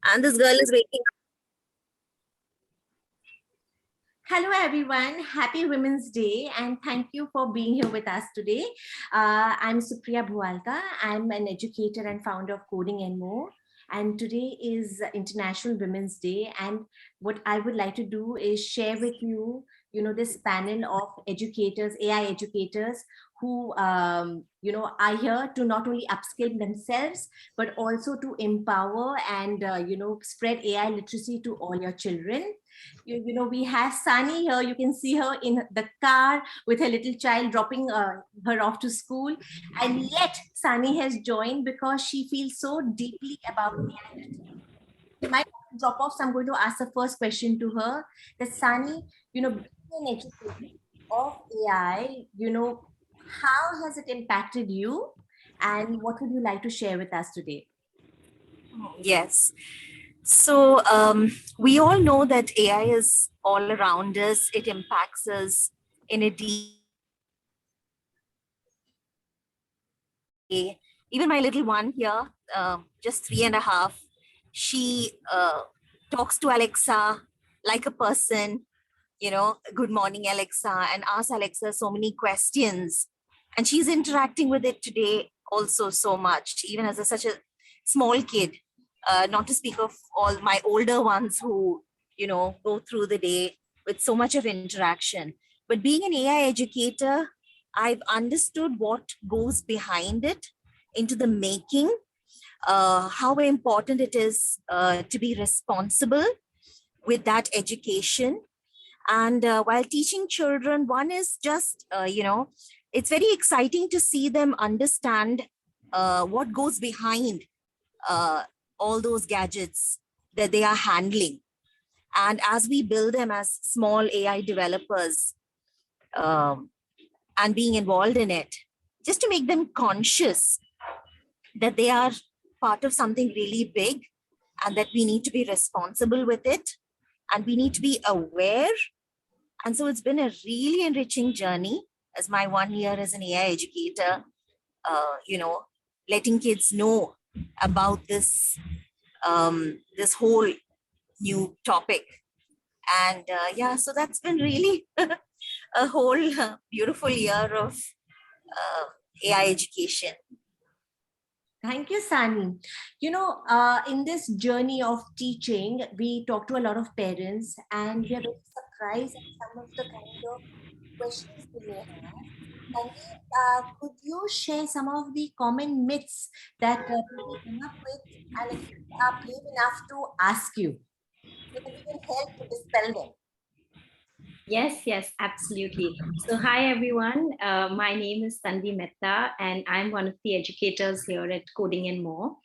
And this girl is waking up. Hello, everyone. Happy Women's Day, and thank you for being here with us today. I'm Supriya Bhualka. I'm an educator and founder of Coding and More. And today is International Women's Day. And what I would like to do is share with you, this panel of educators, AI educators who, are here to not only upskill themselves, but also to empower and, spread AI literacy to all your children. We have Sani here. You can see her in the car with her little child dropping her off to school. And yet Sani has joined because she feels so deeply about AI. She might have to drop off, so I'm going to ask the first question to her. That Sani, being an educator of AI, how has it impacted you? And what would you like to share with us today? Yes. So we all know that AI is all around us. It impacts us in a deep way. Even my little one here, just 3.5, she talks to Alexa like a person, good morning, Alexa, and asks Alexa so many questions. And she's interacting with it today also so much, even as such a small kid. Not to speak of all my older ones who, go through the day with so much of interaction. But being an AI educator, I've understood what goes behind it into the making, how important it is to be responsible with that education. And while teaching children, one is just, it's very exciting to see them understand what goes behind uh, all those gadgets that they are handling. And as we build them as small AI developers, um, and being involved in it, just to make them conscious that they are part of something really big and that we need to be responsible with it and we need to be aware. And so it's been a really enriching journey as my 1 year as an AI educator, letting kids know about this whole new topic. And yeah, so that's been really a whole beautiful year of AI education. Thank you, Sani. In this journey of teaching, we talk to a lot of parents and we are very surprised at some of the kind of questions they may have. Sani, could you share some of the common myths that people come up with and if you are brave enough to ask you so that we can help to dispel them? Yes, absolutely. So, hi everyone. My name is Tanvi Mehta, and I'm one of the educators here at Coding and More.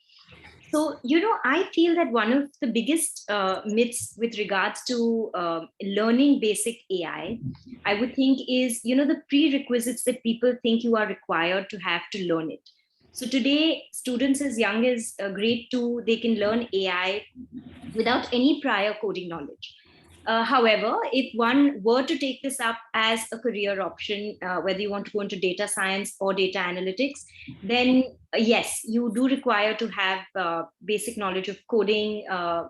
So, I feel that one of the biggest myths with regards to learning basic I would think is, the prerequisites that people think you are required to have to learn it. So, today, students as young as grade 2, they can learn AI without any prior coding knowledge. However, if one were to take this up as a career option, whether you want to go into data science or data analytics, then yes, you do require to have basic knowledge of coding,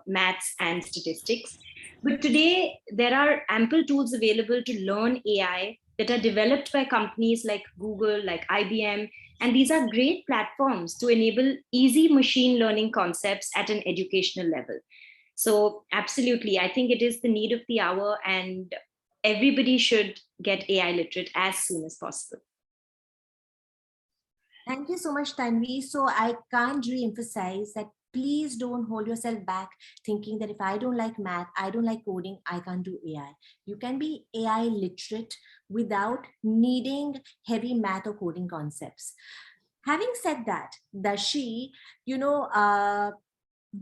maths, and statistics. But today, there are ample tools available to learn AI that are developed by companies like Google, like IBM. And these are great platforms to enable easy machine learning concepts at an educational level. So, absolutely, I think it is the need of the hour, and everybody should get AI literate as soon as possible. Thank you so much, Tanvi. So I can't re-emphasize that please don't hold yourself back thinking that if I don't like math, I don't like coding, I can't do AI. You can be AI literate without needing heavy math or coding concepts. Having said that, Dashi,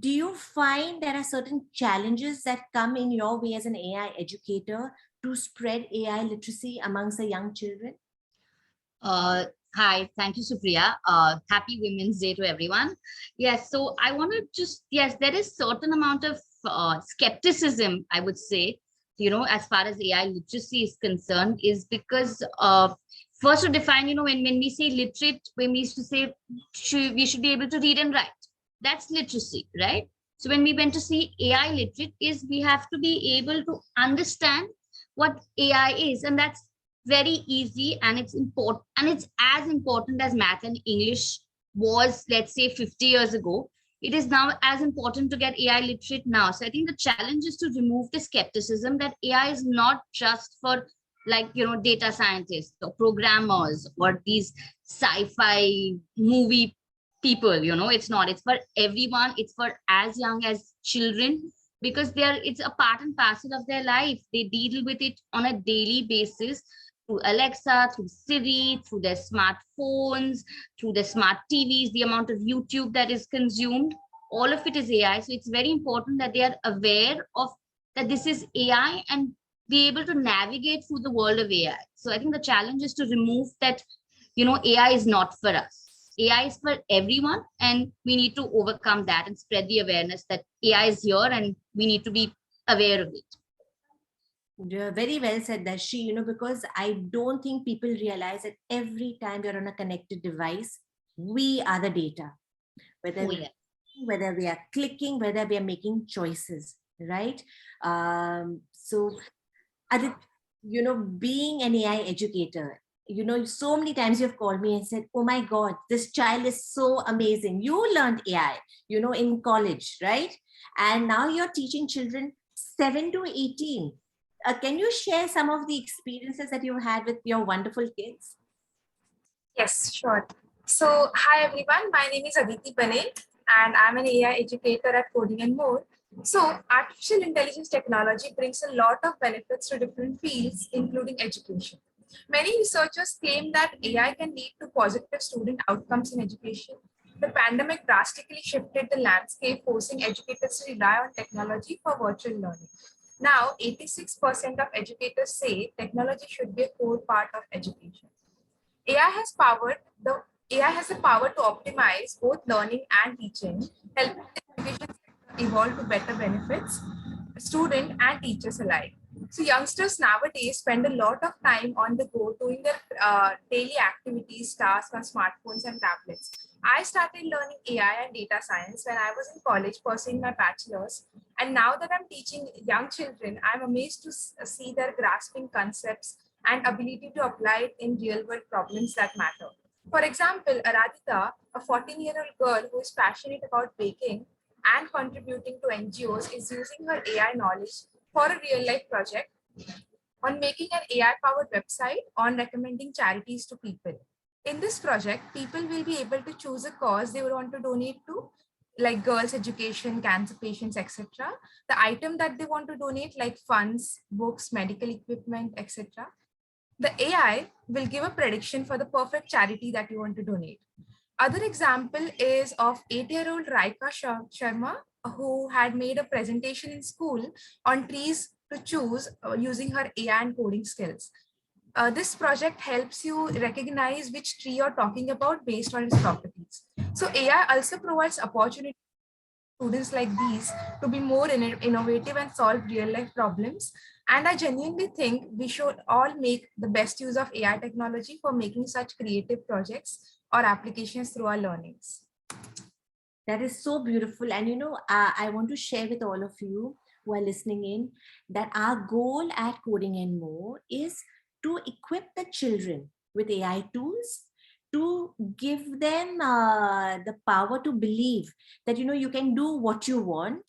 do you find there are certain challenges that come in your way as an AI educator to spread AI literacy amongst the young children? Uh, Hi, thank you, Supriya. Happy Women's Day to everyone. Yes, so I want to just, yes, there is certain amount of skepticism, I would say, as far as AI literacy is concerned, is because first to define, when we say literate, when we used to say we should be able to read and write, that's literacy, right? So when we went to see AI literate is we have to be able to understand what AI is, and that's very easy, and it's important, and it's as important as math and English was, let's say, 50 years ago. It is now as important to get AI literate now. So I think the challenge is to remove the skepticism that AI is not just for, like, data scientists or programmers or these sci-fi movie people. It's not. It's for everyone. It's for as young as children, because it's a part and parcel of their life. They deal with it on a daily basis through Alexa, through Siri, through their smartphones, through their smart TVs, the amount of YouTube that is consumed, all of it is AI. So it's very important that they are aware of that this is AI and be able to navigate through the world of AI. So I think the challenge is to remove that, AI is not for us. AI is for everyone, and we need to overcome that and spread the awareness that AI is here and we need to be aware of it. Yeah, very well said, Darshi, because I don't think people realize that every time you're on a connected device, we are the data. Oh, yeah. Whether we are clicking, whether we are making choices, right? So, being an AI educator, so many times you've called me and said, oh my God, this child is so amazing. You learned AI, in college, right? And now you're teaching children 7 to 18. Can you share some of the experiences that you had with your wonderful kids? Yes, sure. So, hi everyone, my name is Aditi Bane and I'm an AI educator at Coding and More. So, artificial intelligence technology brings a lot of benefits to different fields, including education. Many researchers claim that AI can lead to positive student outcomes in education. The pandemic drastically shifted the landscape, forcing educators to rely on technology for virtual learning. Now, 86% of educators say technology should be a core part of education. AI has AI has the power to optimize both learning and teaching, helping the education sector evolve to better benefits student and teachers alike. So youngsters nowadays spend a lot of time on the go doing their daily activities, tasks on smartphones and tablets. I started learning AI and data science when I was in college pursuing my bachelor's. And now that I'm teaching young children, I'm amazed to see their grasping concepts and ability to apply it in real world problems that matter. For example, Aradhita, a 14-year-old girl who is passionate about baking and contributing to NGOs, is using her AI knowledge for a real life project on making an AI powered website on recommending charities to people. In this project, people will be able to choose a cause they would want to donate to, like girls' education, cancer patients, etc. The item that they want to donate, like funds, books, medical equipment, etc. The AI will give a prediction for the perfect charity that you want to donate. Other example is of 8-year-old Raika Sharma, who had made a presentation in school on trees to choose using her AI and coding skills. This project helps you recognize which tree you're talking about based on its properties. So AI also provides opportunity students like these to be more innovative and solve real life problems. And I genuinely think we should all make the best use of AI technology for making such creative projects or applications through our learnings. That is so beautiful. And I want to share with all of you who are listening in that our goal at Coding and More is to equip the children with AI tools, to give them the power to believe that you can do what you want,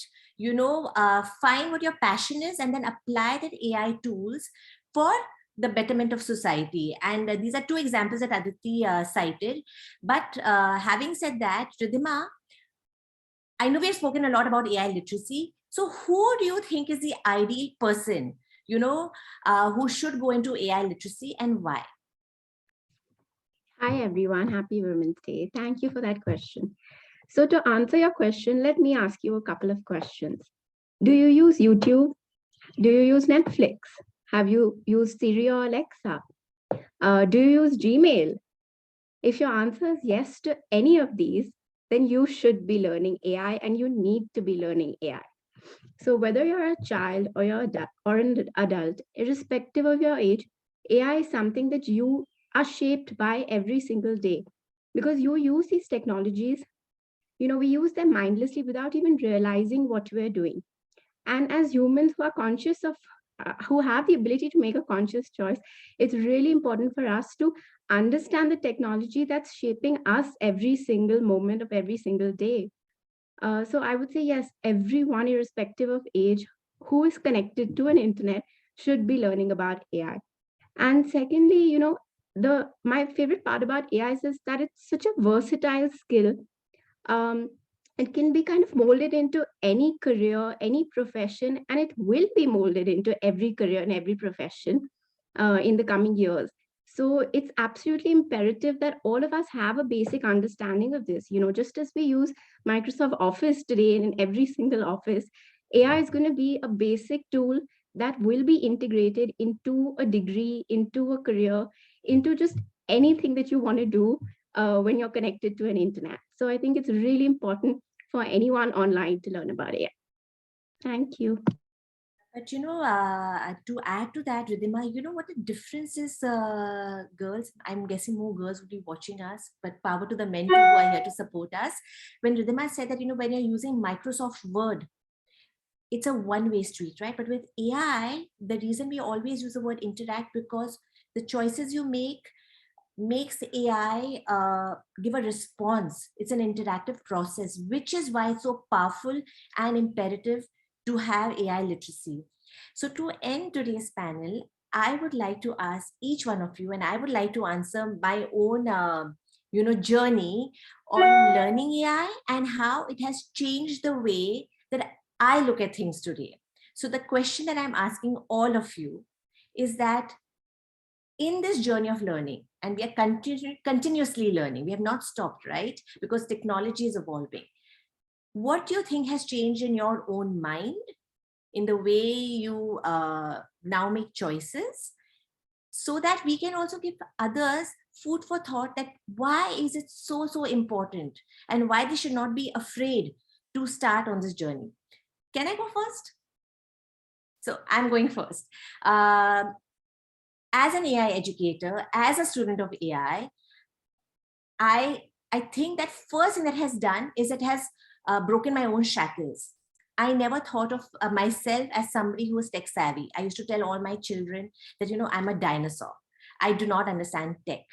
find what your passion is, and then apply that AI tools for the betterment of society. And these are two examples that Aditi cited. But having said that, Ridhima, I know we've spoken a lot about AI literacy. So who do you think is the ideal person, who should go into AI literacy, and why? Hi, everyone. Happy Women's Day. Thank you for that question. So to answer your question, let me ask you a couple of questions. Do you use YouTube? Do you use Netflix? Have you used Siri or Alexa? Do you use Gmail? If your answer is yes to any of these, then you should be learning AI and you need to be learning AI. So whether you're a child or an adult, irrespective of your age, AI is something that you are shaped by every single day because you use these technologies we use them mindlessly without even realizing what we're doing. And as humans who are conscious of, who have the ability to make a conscious choice, it's really important for us to understand the technology that's shaping us every single moment of every single day. So I would say, yes, everyone, irrespective of age, who is connected to an internet should be learning about AI. And secondly, my favorite part about AI is that it's such a versatile skill. Um, it can be kind of molded into any career, any profession, and it will be molded into every career and every profession in the coming years. So it's absolutely imperative that all of us have a basic understanding of this. Just as we use Microsoft Office today in every single office, AI is going to be a basic tool that will be integrated into a degree, into a career, into just anything that you want to do when you're connected to an internet. So I think it's really important for anyone online to learn about it. Thank you. But to add to that, Ridhima, you know what the difference is, girls? I'm guessing more girls would be watching us, but power to the men too who are here to support us. When Ridhima said that, when you're using Microsoft Word, it's a one-way street, right? But with AI, the reason we always use the word interact, because the choices you make makes AI give a response. It's an interactive process, which is why it's so powerful and imperative to have AI literacy. So to end today's panel, I would like to ask each one of you, and I would like to answer my own journey on learning AI and how it has changed the way that I look at things today. So the question that I'm asking all of you is that in this journey of learning, and we are continuously learning, we have not stopped, right? Because technology is evolving. What do you think has changed in your own mind, in the way you now make choices, so that we can also give others food for thought, that why is it so important and why they should not be afraid to start on this journey? Can I go first? So I'm going first. As an AI educator, as a student of AI, I think that first thing that has done is it has broken my own shackles. I never thought of myself as somebody who was tech savvy. I used to tell all my children that, I'm a dinosaur. I do not understand tech.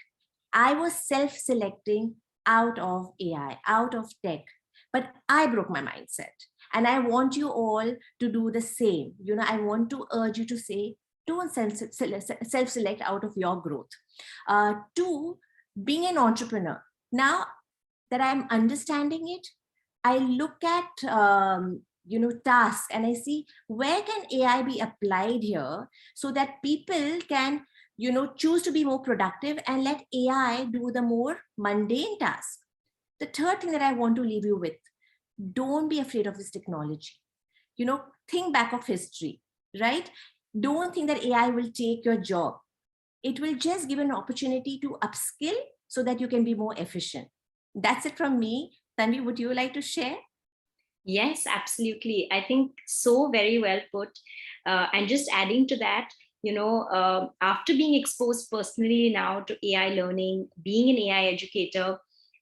I was self-selecting out of AI, out of tech, but I broke my mindset. And I want you all to do the same. I want to urge you to say, don't self-select out of your growth. Two, being an entrepreneur. Now that I'm understanding it, I look at tasks and I see where can AI be applied here, so that people can choose to be more productive and let AI do the more mundane tasks. The third thing that I want to leave you with, don't be afraid of this technology. Think back of history, right? Don't think that AI will take your job. It will just give an opportunity to upskill so that you can be more efficient. That's it from me. Tanvi, would you like to share? Yes, absolutely. I think so very well put. And just adding to that, after being exposed personally now to AI learning, being an AI educator,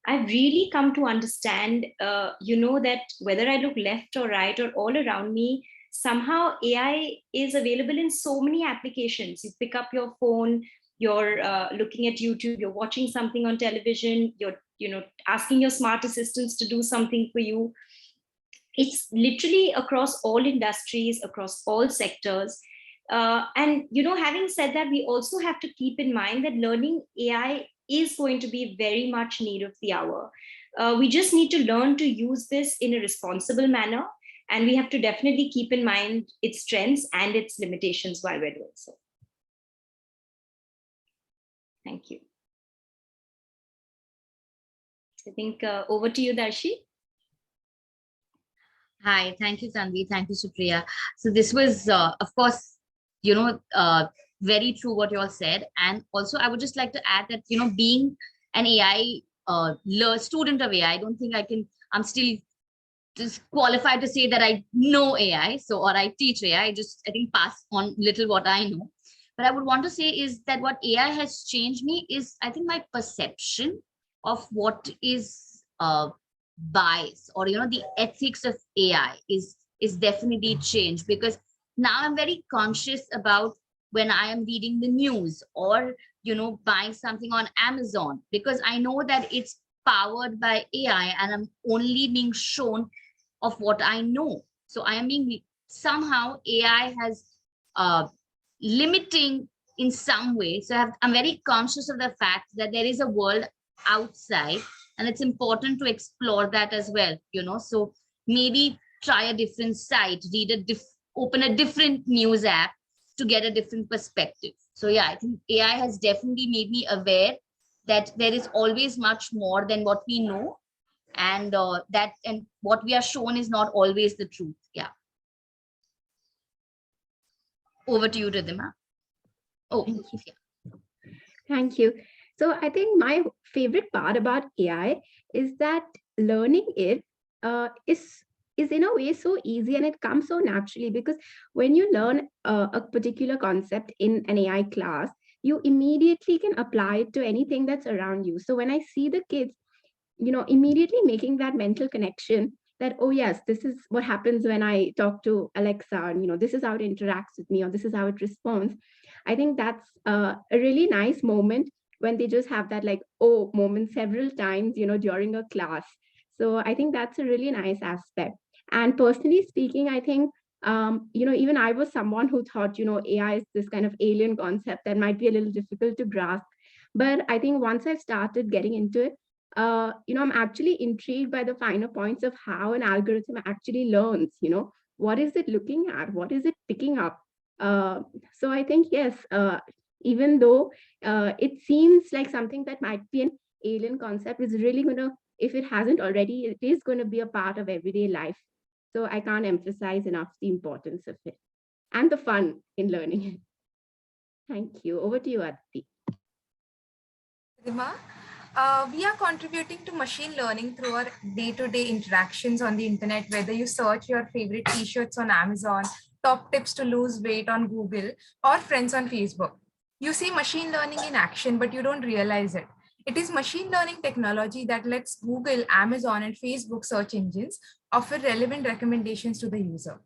I've really come to understand, that whether I look left or right or all around me, somehow AI is available in so many applications. You pick up your phone, you're looking at YouTube, you're watching something on television, you're asking your smart assistants to do something for you. It's literally across all industries, across all sectors. And having said that, we also have to keep in mind that learning AI is going to be very much need of the hour. We just need to learn to use this in a responsible manner, and we have to definitely keep in mind its strengths and its limitations while we're doing so. Thank you. I think over to you, Darshi. Hi, thank you, Tanvi. Thank you, Supriya. So this was, of course, very true what you all said. And also, I would just like to add that, being an AI student of AI, I don't think I'm still just qualified to say that I know AI. So, or I teach AI, I think pass on little what I know. But I would want to say is that what AI has changed me is, I think, my perception of what is bias, or the ethics of AI is definitely changed, because now I'm very conscious about when I am reading the news, or buying something on Amazon, because I know that it's powered by AI and I'm only being shown of what I know. So I am being, somehow AI has limiting in some way. So I'm very conscious of the fact that there is a world outside, and it's important to explore that as well. So maybe try a different site, open a different news app to get a different perspective. So yeah, I think AI has definitely made me aware that there is always much more than what we know, and what we are shown is not always the truth. Yeah. Over to you, Ridhima. Oh, yeah. Thank you. So I think my favorite part about AI is that learning it is in a way so easy, and it comes so naturally, because when you learn a particular concept in an AI class, you immediately can apply it to anything that's around you. So when I see the kids, immediately making that mental connection that, oh yes, this is what happens when I talk to Alexa, and this is how it interacts with me, or this is how it responds. I think that's a really nice moment when they just have that like oh moment several times, during a class. So I think that's a really nice aspect. And personally speaking, I think even I was someone who thought, AI is this kind of alien concept that might be a little difficult to grasp. But I think once I've started getting into it, I'm actually intrigued by the finer points of how an algorithm actually learns. What is it looking at? What is it picking up? So I think, yes, even though it seems like something that might be an alien concept, is really going to, if it hasn't already, it is going to be a part of everyday life. So I can't emphasize enough the importance of it and the fun in learning it. Thank you. Over to you, Aditi. Ridhima, we are contributing to machine learning through our day-to-day interactions on the internet, whether you search your favorite t-shirts on Amazon, top tips to lose weight on Google, or friends on Facebook. You see machine learning in action, but you don't realize it. It is machine learning technology that lets Google, Amazon, and Facebook search engines offer relevant recommendations to the user.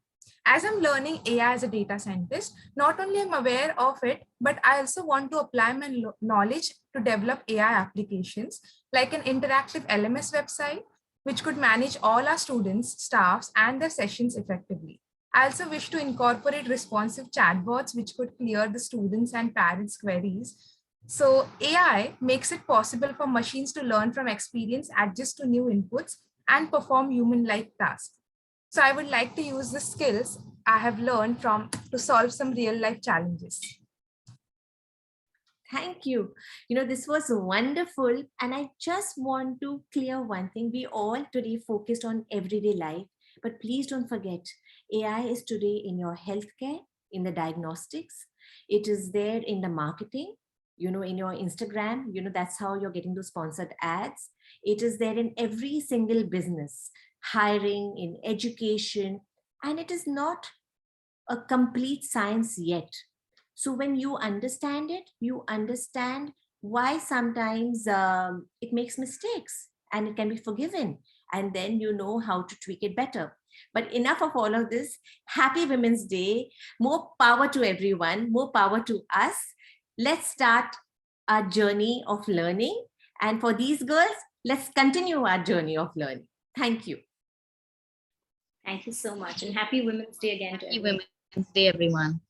As I'm learning AI as a data scientist, not only am I aware of it, but I also want to apply my knowledge to develop AI applications like an interactive LMS website, which could manage all our students, staffs, and their sessions effectively. I also wish to incorporate responsive chatbots, which could clear the students' and parents' queries. So AI makes it possible for machines to learn from experience, adjust to new inputs, and perform human-like tasks. So I would like to use the skills I have learned to solve some real life challenges. Thank you. This was wonderful. And I just want to clear one thing. We all today focused on everyday life, but please don't forget, AI is today in your healthcare, in the diagnostics. It is there in the marketing, in your Instagram, that's how you're getting those sponsored ads. It is there in every single business, hiring, in education, and it is not a complete science yet. So when you understand it, you understand why sometimes it makes mistakes and it can be forgiven. And then you know how to tweak it better. But enough of all of this. Happy Women's Day. More power to everyone. More power to us. Let's start our journey of learning. And for these girls, let's continue our journey of learning. Thank you. Thank you so much. And happy Women's Day again to Happy everyone. Women's Day, everyone.